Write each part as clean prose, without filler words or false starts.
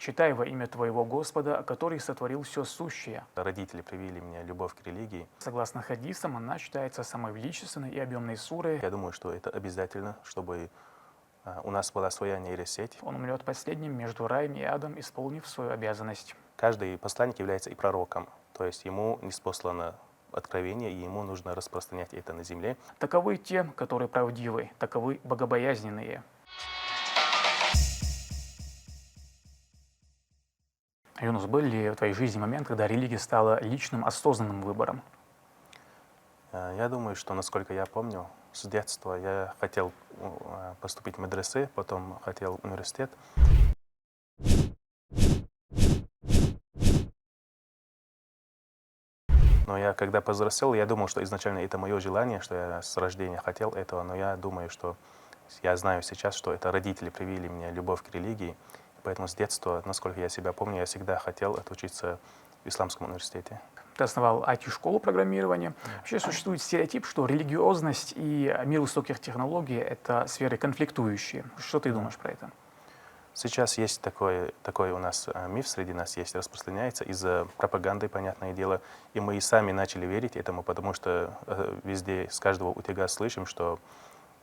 Читай во имя твоего Господа, который сотворил все сущее. Родители привили мне любовь к религии. Согласно хадисам, она считается самой величественной и объемной сурой. Я думаю, что это обязательно, чтобы у нас была своя нейросеть. Он умрет последним между раем и адом, исполнив свою обязанность. Каждый посланник является и пророком, то есть ему ниспослано откровение, и ему нужно распространять это на земле. Таковы те, которые правдивы, таковы богобоязненные. Юнус, был ли в твоей жизни момент, когда религия стала личным, осознанным выбором? Я думаю, что, насколько я помню, с детства я хотел поступить в медресе, потом хотел в университет. Но я, когда повзрослел, я думал, что изначально это мое желание, что я с рождения хотел этого, но я думаю, что я знаю сейчас, что это родители привили мне любовь к религии, поэтому с детства, насколько я себя помню, я всегда хотел отучиться в исламском университете. Ты основал IT-школу программирования. Вообще существует стереотип, что религиозность и мир высоких технологий — это сферы конфликтующие. Что ты думаешь про это? Сейчас есть такой у нас миф среди нас есть, распространяется из-за пропаганды, понятное дело. И мы и сами начали верить этому, потому что везде, с каждого утюга слышим, что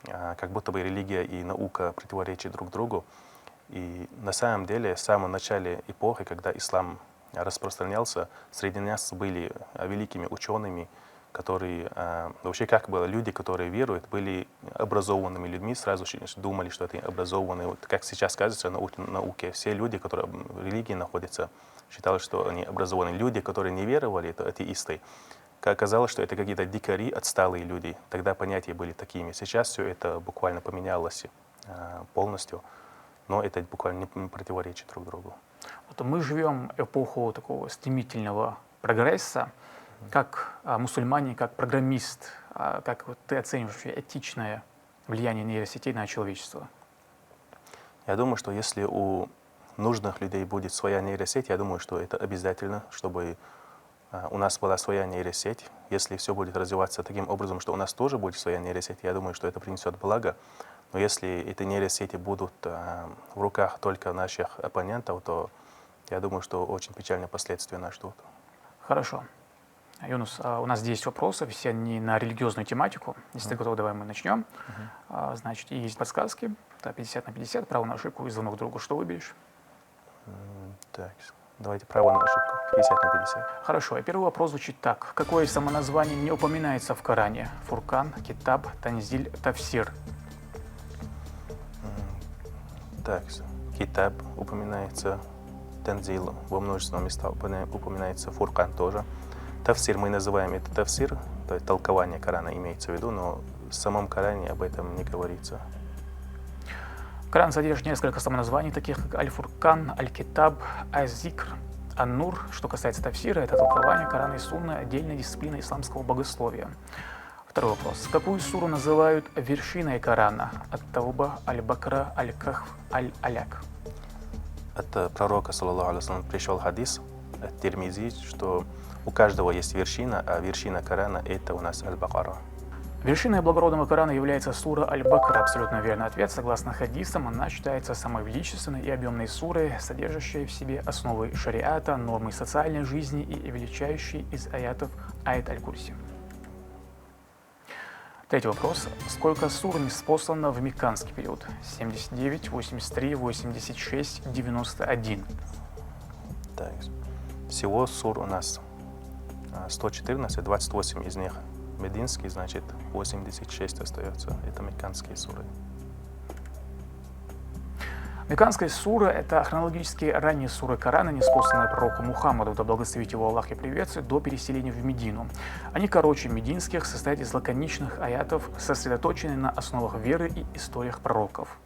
как будто бы религия и наука противоречат друг другу. И на самом деле, в самом начале эпохи, когда ислам распространялся, среди нас были великими учеными, которые вообще как было, люди, которые веруют, были образованными людьми, сразу думали, что это образованные. Вот, как сейчас кажется, науке, все люди, которые в религии находятся, считали, что они образованные. Люди, которые не веровали, это атеисты. Оказалось, что это какие-то дикари, отсталые люди. Тогда понятия были такими. Сейчас все это буквально поменялось полностью, но это буквально не противоречит друг другу. Вот мы живем эпоху такого стремительного прогресса. Как мусульманин, как программист, как вот ты оцениваешь вообще этичное влияние нейросетей на человечество? Я думаю, что если у нужных людей будет своя нейросеть, я думаю, что это обязательно, чтобы у нас была своя нейросеть. Если все будет развиваться таким образом, что у нас тоже будет своя нейросеть, я думаю, что это принесет благо. Но если эти нейросети будут в руках только наших оппонентов, то я думаю, что очень печальные последствия нас ждут. Хорошо. Юнус, у нас 10 вопросов, все они на религиозную тематику. Если ты готов, давай мы начнем. Значит, и есть подсказки. Это 50 на 50, право на ошибку и звонок другу. Что выберешь? Так, давайте право на ошибку. 50 на 50. Хорошо, и первый вопрос звучит так. Какое самоназвание не упоминается в Коране? Фуркан, Китаб, Танзиль, Тафсир. Так, Китаб упоминается, Танзил во множественном месте упоминается, Фуркан тоже. Тафсир мы называем это тафсир, то есть толкование Корана имеется в виду, но в самом Коране об этом не говорится. Коран содержит несколько самоназваний, таких как Аль-Фуркан, Аль-Китаб, Аз-Зикр, Ан-Нур. Что касается тафсира, это толкование Корана и Сунны, отдельная дисциплина исламского богословия. Второй вопрос. Какую суру называют вершиной Корана? Ат-Тауба, Аль-Бакра, Аль-Кахф, Аль-Аляк. От пророка, саллаллаху алейхи ва саллям, пришел хадис от Тирмизи, что у каждого есть вершина, а вершина Корана — это у нас Аль-Бакара. Вершиной благородного Корана является сура Аль-Бакра. Абсолютно верный ответ. Согласно хадисам, она считается самой величественной и объемной сурой, содержащей в себе основы шариата, нормы социальной жизни и величайший из аятов аят Аль-Курси. Третий вопрос. Сколько сур ниспослано в мекканский период? 79, 83, 86, 91. Так, всего сур у нас 114, 28 из них мединские, значит 86 остается. Это мекканские суры. Мекканская сура — это хронологически ранние суры Корана, ниспосланные пророку Мухаммаду, да благословит его Аллах и приветствует, до переселения в Медину. Они короче мединских, состоят из лаконичных аятов, сосредоточенных на основах веры и историях пророков.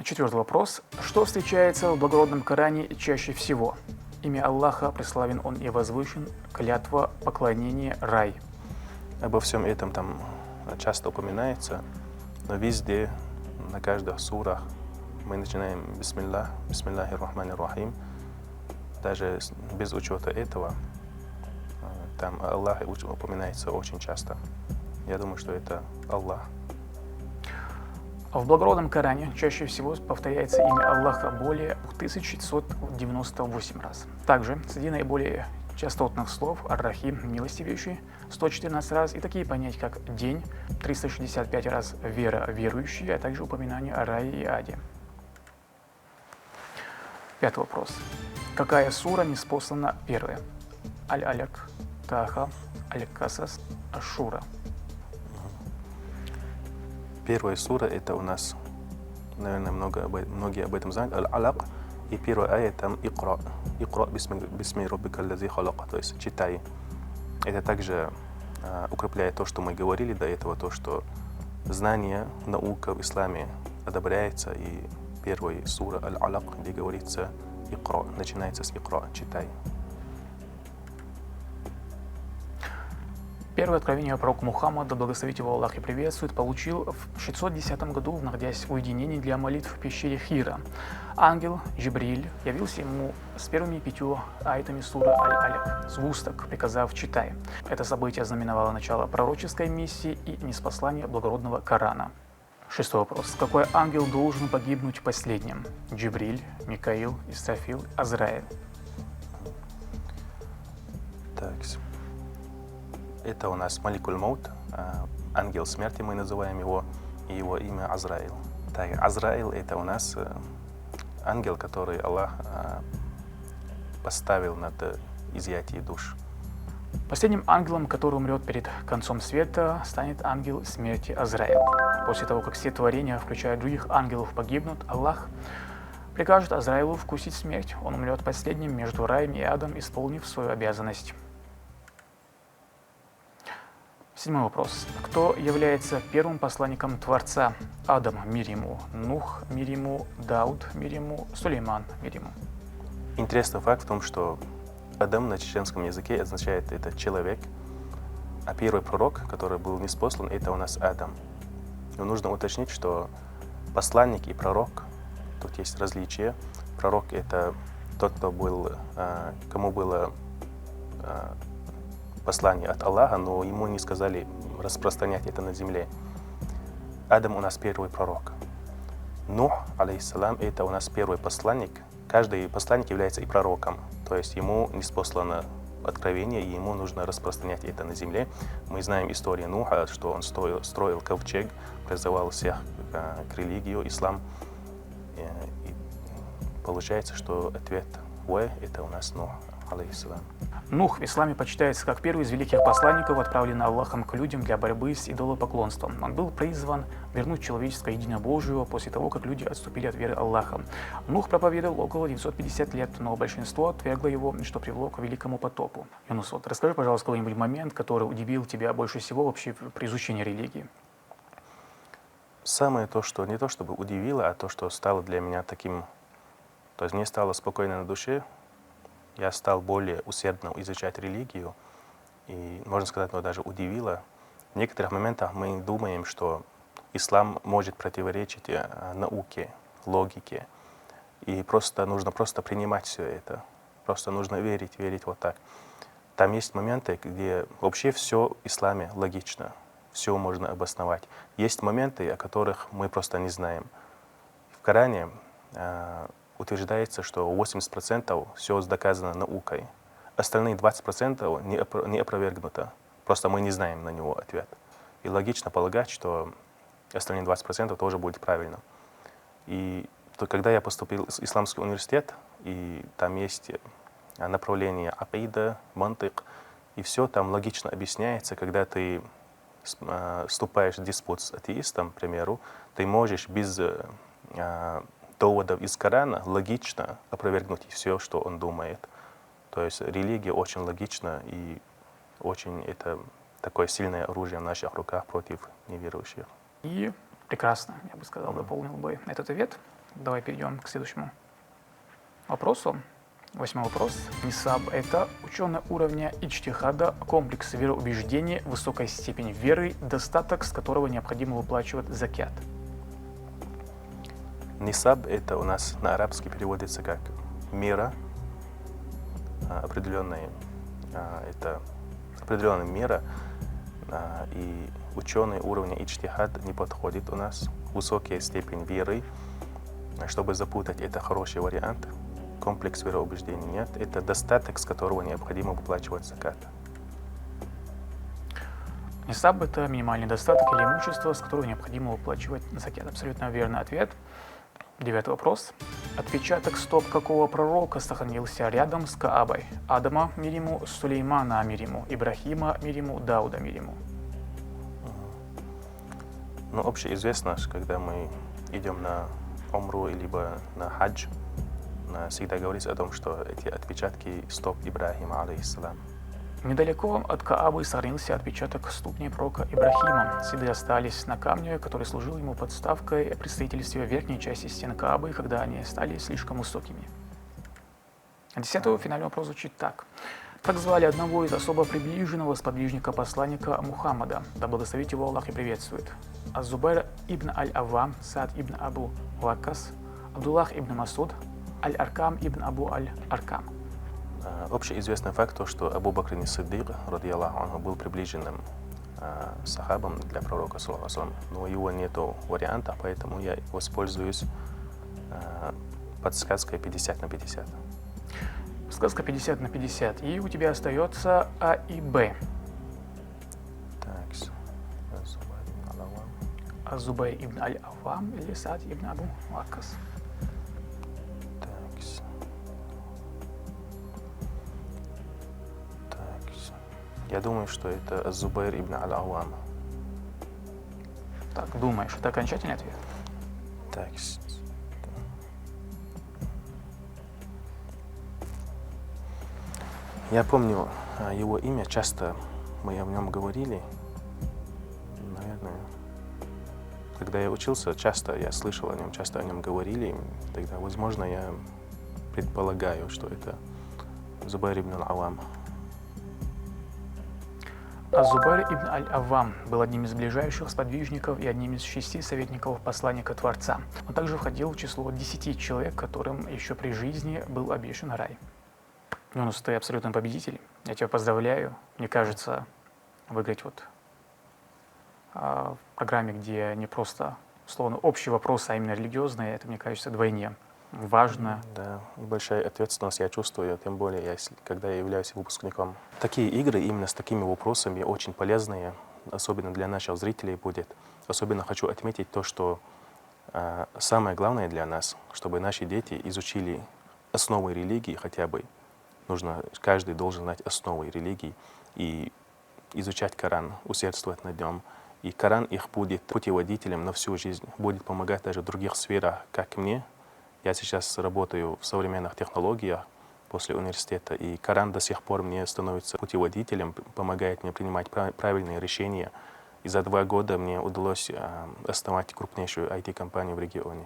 Четвертый вопрос. Что встречается в благородном Коране чаще всего? Имя Аллаха, преславен Он и возвышен, клятва, поклонение, рай. Обо всем этом там часто упоминается, но везде, на каждых сурах мы начинаем бисмиллах, бисмиллахи рахмани рахим. Даже без учета этого, там Аллах упоминается очень часто. Я думаю, что это Аллах. В благородном Коране чаще всего повторяется имя Аллаха более 1598 раз. Также среди наиболее частотных слов Ар-Рахим, милостивейший, 114 раз, и такие понятия, как день, 365 раз, вера, верующие, а также упоминание о рае и аде. Пятый вопрос. Какая сура ниспослана первая? Аль-Аляк, Таха, Аль-Касас, Аш-Шура. Первая сура — это у нас, наверное, многие об этом знают, Аль-Алак, и первая ая там Икра. Икра бисми роббика аллази халака, то есть читай. Это также укрепляет то, что мы говорили до этого, то, что знание, наука в исламе одобряется, и первая сура Аль-Алак, где говорится Икра, начинается с Икра, читай. Первое откровение пророка Мухаммада, благословить его Аллах и приветствует, получил в 610 году, находясь в уединении для молитв в пещере Хира. Ангел Джибриль явился ему с первыми 5 аятами суры Аль-Аляк, с вусток, приказав «читай». Это событие знаменовало начало пророческой миссии и ниспослание благородного Корана. Шестой вопрос. Какой ангел должен погибнуть последним? Джибриль, Микаил, Исрафил, Азраиль. Так. Это у нас Маликуль Маут, ангел смерти мы называем его, и его имя Азраил. Так, Азраил — это у нас ангел, который Аллах поставил над изъятием душ. Последним ангелом, который умрет перед концом света, станет ангел смерти Азраил. После того, как все творения, включая других ангелов, погибнут, Аллах прикажет Азраилу вкусить смерть. Он умрет последним между раем и адом, исполнив свою обязанность. Седьмой вопрос. Кто является первым посланником Творца? Адам, мир ему; Нух, мир ему; Дауд, мир ему; Сулейман, мир ему. Интересный факт в том, что Адам на чеченском языке означает «это человек», а первый пророк, который был ниспослан, это у нас Адам. Но нужно уточнить, что посланник и пророк, тут есть различие. Пророк — это тот, кому было послание от Аллаха, но ему не сказали распространять это на земле. Адам у нас первый пророк. Нух, алейхиссалам, это у нас первый посланник. Каждый посланник является и пророком, то есть ему ниспослано откровение, и ему нужно распространять это на земле. Мы знаем историю Нуха, что он строил ковчег, призывал всех к религии, ислам. И получается, что ответ это у нас Нух, алейхиссалам. Нух в исламе почитается как первый из великих посланников, отправленный Аллахом к людям для борьбы с идолопоклонством. Он был призван вернуть человеческое единобожие после того, как люди отступили от веры Аллаха. Нух проповедовал около 950 лет, но большинство отвергло его, что привело к великому потопу. Юнус, расскажи, пожалуйста, какой-нибудь момент, который удивил тебя больше всего вообще при изучении религии. Самое то, что не то чтобы удивило, а то, что стало для меня таким, то есть мне стало спокойно на душе. Я стал более усердно изучать религию, и, можно сказать, даже удивило. В некоторых моментах мы думаем, что ислам может противоречить науке, логике, и нужно принимать все это. Просто нужно верить вот так. Там есть моменты, где вообще все в исламе логично, все можно обосновать. Есть моменты, о которых мы просто не знаем. В Коране утверждается, что 80% все доказано наукой. Остальные 20% не опровергнуто. Просто мы не знаем на него ответ. И логично полагать, что остальные 20% тоже будет правильно. И когда я поступил в исламский университет, и там есть направление акида, мантик, и все там логично объясняется, когда ты вступаешь в диспут с атеистом, к примеру, ты можешь без доводов из Корана логично опровергнуть все, что он думает. То есть религия очень логична, и очень это такое сильное оружие в наших руках против неверующих. И прекрасно, я бы сказал, дополнил бы этот ответ. Давай перейдем к следующему вопросу. 8-й вопрос. Нисаб – это ученый уровня иджтихада, комплекс вероубеждений, высокая степень веры, достаток, с которого необходимо выплачивать закят. Нисаб — это у нас на арабский переводится как мера, это определенная мера, и ученые уровня иджтихад не подходит у нас. Высокая степень веры. Чтобы запутать, это хороший вариант. Комплекс вероубеждений нет. Это достаток, с которого необходимо выплачивать закат. Нисаб – это минимальный достаток или имущество, с которого необходимо выплачивать закят. Абсолютно верный ответ. 9 вопрос. Отпечаток стоп какого пророка сохранился рядом с Каабой? Адама мир ему, Сулеймана мир ему, Ибрахима мир ему, Дауда мир ему. Ну, общеизвестно, что когда мы идем на умру либо на хадж, всегда говорится о том, что эти отпечатки стоп Ибрахима, алейхиссалам. Недалеко от Каабы сохранился отпечаток ступней пророка Ибрахима. Следы остались на камне, который служил ему подставкой при строительстве верхней части стен Каабы, когда они стали слишком высокими. 10-й финальный вопрос звучит так. Как звали одного из особо приближенного сподвижника посланника Мухаммада, да благословит его Аллах и приветствует? Аз-Зубайр ибн Аль-Аввам, Саад ибн Абу Ваккас, Абдуллах ибн Масуд, Аль-Аркам ибн Абу Аль-Аркам. Общеизвестный факт, то, что Абу Бакр ас-Сиддик, радiyallahu анху, был приближенным сахабом для пророка, но его нету варианта, поэтому я воспользуюсь подсказкой 50 на 50. Сказка 50 на 50. И у тебя остается А и Б. Так, Az-Зубайр ибн Аль-Аввам или Саад ибн Абу Ваккас. Я думаю, что это Az-Зубайр ибн Аль-Аввам. Так, думаешь, это окончательный ответ? Так. Я помню его имя, часто мы о нем говорили. Наверное, когда я учился, часто я слышал о нем, часто о нем говорили. Тогда, возможно, я предполагаю, что это Зубайр ибн Аль-Аввам. Az-Зубайр ибн Аль-Аввам был одним из ближайших сподвижников и одним из 6 советников посланника Творца. Он также входил в число 10 человек, которым еще при жизни был обещан рай. Юнус, ты абсолютный победитель. Я тебя поздравляю. Мне кажется, выиграть в программе, где не просто условно общие вопросы, а именно религиозные, это, мне кажется, вдвойне важно. Да, и большая ответственность я чувствую, тем более, когда я являюсь выпускником. Такие игры именно с такими вопросами очень полезные, особенно для наших зрителей будет. Особенно хочу отметить то, что самое главное для нас, чтобы наши дети изучили основы религии хотя бы. Каждый должен знать основы религии и изучать Коран, усердствовать над нем. И Коран их будет путеводителем на всю жизнь, будет помогать даже в других сферах, как мне. Я сейчас работаю в современных технологиях после университета, и Коран до сих пор мне становится путеводителем, помогает мне принимать правильные решения. И за 2 года мне удалось основать крупнейшую IT-компанию в регионе.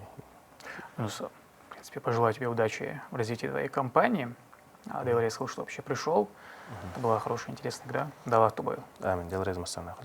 Ну, в принципе, пожелаю тебе удачи в развитии твоей компании. Деларес, что вообще пришел. Это была хорошая, интересная игра. Да, тобой. Амин. Деларес, массанаху.